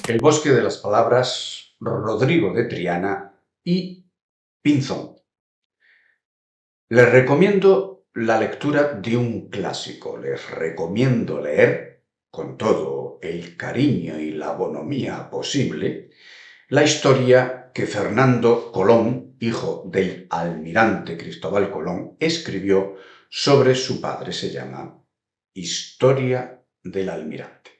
El bosque de las palabras, Rodrigo de Triana y Pinzón. Les recomiendo la lectura de un clásico. Les recomiendo leer, con todo el cariño y la bonomía posible, la historia que Fernando Colón, hijo del almirante Cristóbal Colón, escribió sobre su padre. Se llama Historia del Almirante.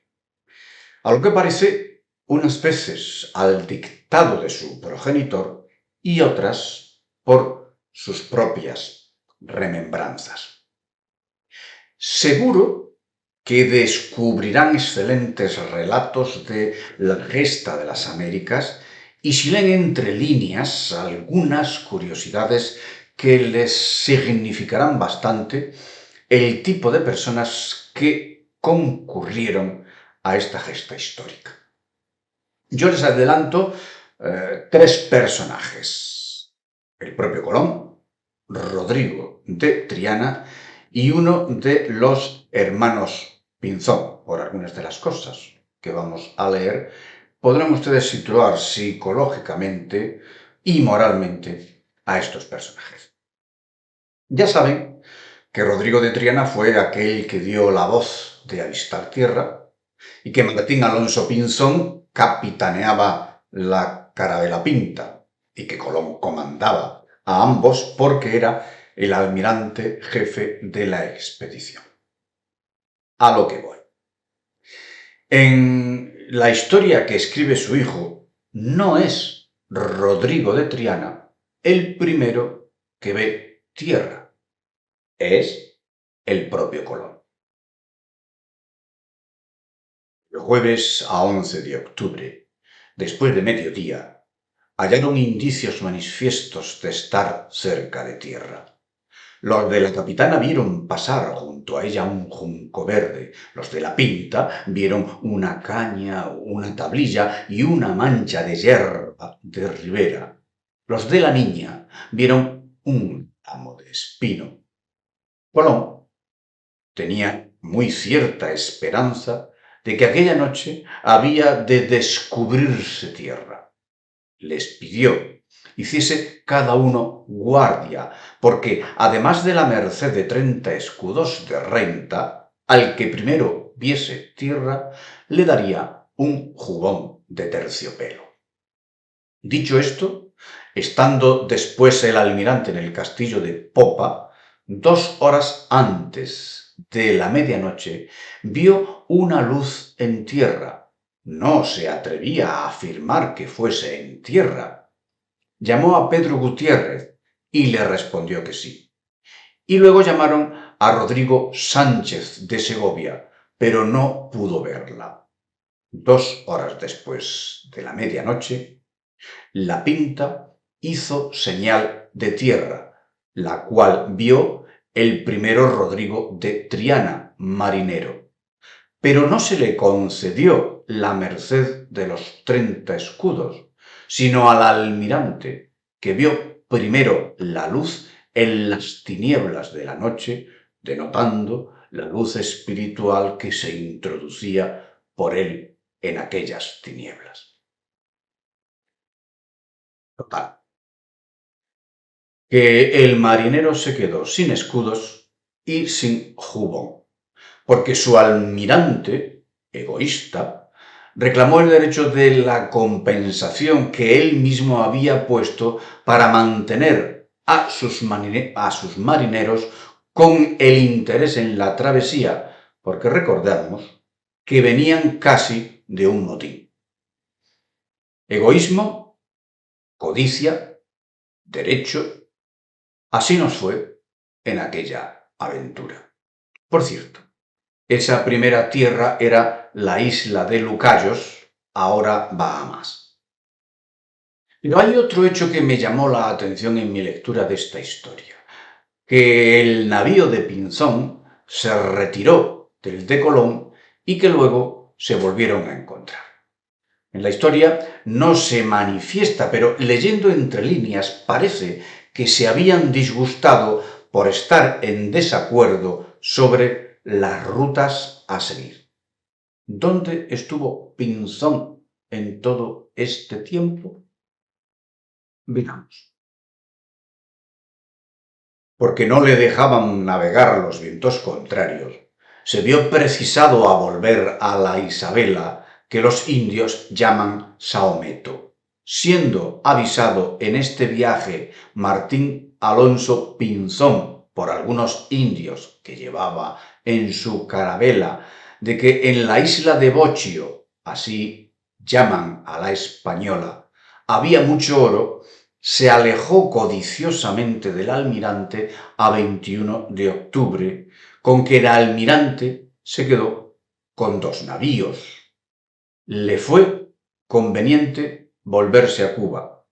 A lo que parece, unas veces al dictado de su progenitor y otras por sus propias remembranzas. Seguro que descubrirán excelentes relatos de la gesta de las Américas y si leen entre líneas algunas curiosidades que les significarán bastante el tipo de personas que concurrieron a esta gesta histórica. Yo les adelanto tres personajes: el propio Colón, Rodrigo de Triana y uno de los hermanos Pinzón. Por algunas de las cosas que vamos a leer, podrán ustedes situar psicológicamente y moralmente a estos personajes. Ya saben que Rodrigo de Triana fue aquel que dio la voz de avistar tierra y que Martín Alonso Pinzón capitaneaba la Carabela Pinta y que Colón comandaba a ambos porque era el almirante jefe de la expedición. A lo que voy. En la historia que escribe su hijo, no es Rodrigo de Triana el primero que ve tierra, es el propio Colón. El jueves a 11 de octubre, después de mediodía, hallaron indicios manifiestos de estar cerca de tierra. Los de la capitana vieron pasar junto a ella un junco verde. Los de la Pinta vieron una caña, una tablilla y una mancha de yerba de ribera. Los de la Niña vieron un ramo de espino. Colón tenía muy cierta esperanza de que aquella noche había de descubrirse tierra. Les pidió hiciese cada uno guardia, porque además de la merced de 30 escudos de renta, al que primero viese tierra, le daría un jubón de terciopelo. Dicho esto, estando después el almirante en el castillo de popa, 2 horas antes de la medianoche, vio una luz en tierra. No se atrevía a afirmar que fuese en tierra. Llamó a Pedro Gutiérrez y le respondió que sí. Y luego llamaron a Rodrigo Sánchez de Segovia, pero no pudo verla. 2 horas después de la medianoche, la Pinta hizo señal de tierra, la cual vio el primero Rodrigo de Triana, marinero. Pero no se le concedió la merced de los 30 escudos, sino al almirante, que vio primero la luz en las tinieblas de la noche, denotando la luz espiritual que se introducía por él en aquellas tinieblas. Total, que el marinero se quedó sin escudos y sin jubón, porque su almirante, egoísta, reclamó el derecho de la compensación que él mismo había puesto para mantener a sus marineros con el interés en la travesía, porque recordamos que venían casi de un motín. Egoísmo, codicia, derecho, así nos fue en aquella aventura. Por cierto, esa primera tierra era la isla de Lucayos, ahora Bahamas. Pero hay otro hecho que me llamó la atención en mi lectura de esta historia, que el navío de Pinzón se retiró del de Colón y que luego se volvieron a encontrar. En la historia no se manifiesta, pero leyendo entre líneas parece que se habían disgustado por estar en desacuerdo sobre las rutas a seguir. ¿Dónde estuvo Pinzón en todo este tiempo? Veamos. Porque no le dejaban navegar los vientos contrarios, se vio precisado a volver a la Isabela, que los indios llaman Saometo, siendo avisado en este viaje Martín Alonso Pinzón por algunos indios que llevaba en su carabela de que en la isla de Bochio, así llaman a la española, había mucho oro. Se alejó codiciosamente del almirante a 21 de octubre, con que el almirante se quedó con 2 navíos. Le fue conveniente volverse a Cuba.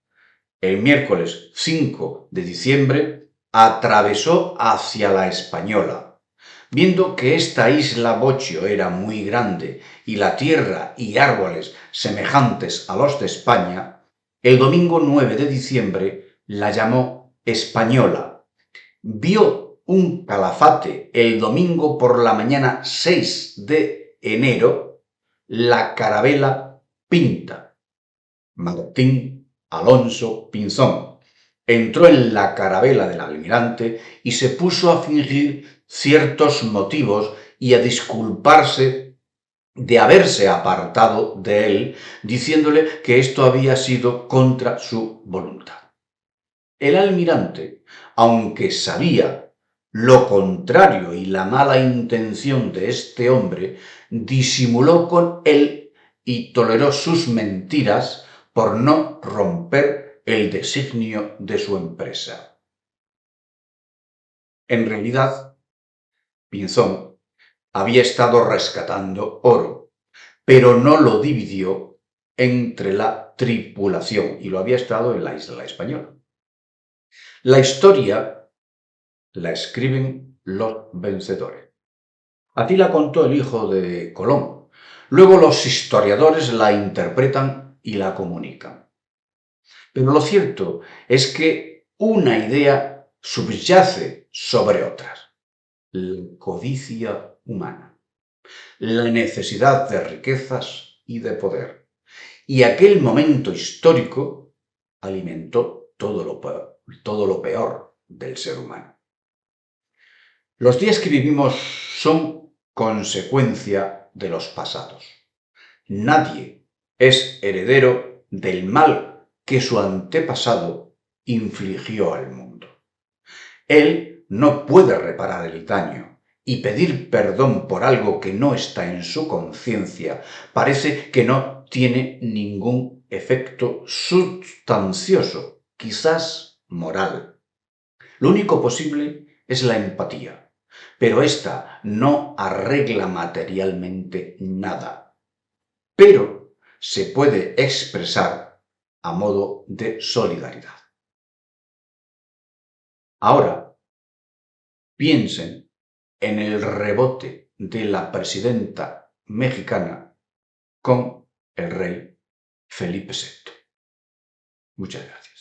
El miércoles 5 de diciembre atravesó hacia la Española. Viendo que esta isla Bochio era muy grande y la tierra y árboles semejantes a los de España, el domingo 9 de diciembre la llamó Española. Vio un calafate el domingo por la mañana 6 de enero, la carabela Pinta. Martín Alonso Pinzón entró en la carabela del almirante y se puso a fingir ciertos motivos y a disculparse de haberse apartado de él, diciéndole que esto había sido contra su voluntad. El almirante, aunque sabía lo contrario y la mala intención de este hombre, disimuló con él y toleró sus mentiras por no romper el designio de su empresa. En realidad, Pinzón había estado rescatando oro, pero no lo dividió entre la tripulación y lo había estado en la isla española. La historia la escriben los vencedores. Así la contó el hijo de Colón. Luego los historiadores la interpretan y la comunican. Pero lo cierto es que una idea subyace sobre otras. La codicia humana, la necesidad de riquezas y de poder. Y aquel momento histórico alimentó todo lo peor del ser humano. Los días que vivimos son consecuencia de los pasados. Nadie es heredero del mal que su antepasado infligió al mundo. Él no puede reparar el daño y pedir perdón por algo que no está en su conciencia parece que no tiene ningún efecto sustancioso, quizás moral. Lo único posible es la empatía, pero ésta no arregla materialmente nada, pero se puede expresar a modo de solidaridad. Ahora, piensen en el rebote de la presidenta mexicana con el rey Felipe VI. Muchas gracias.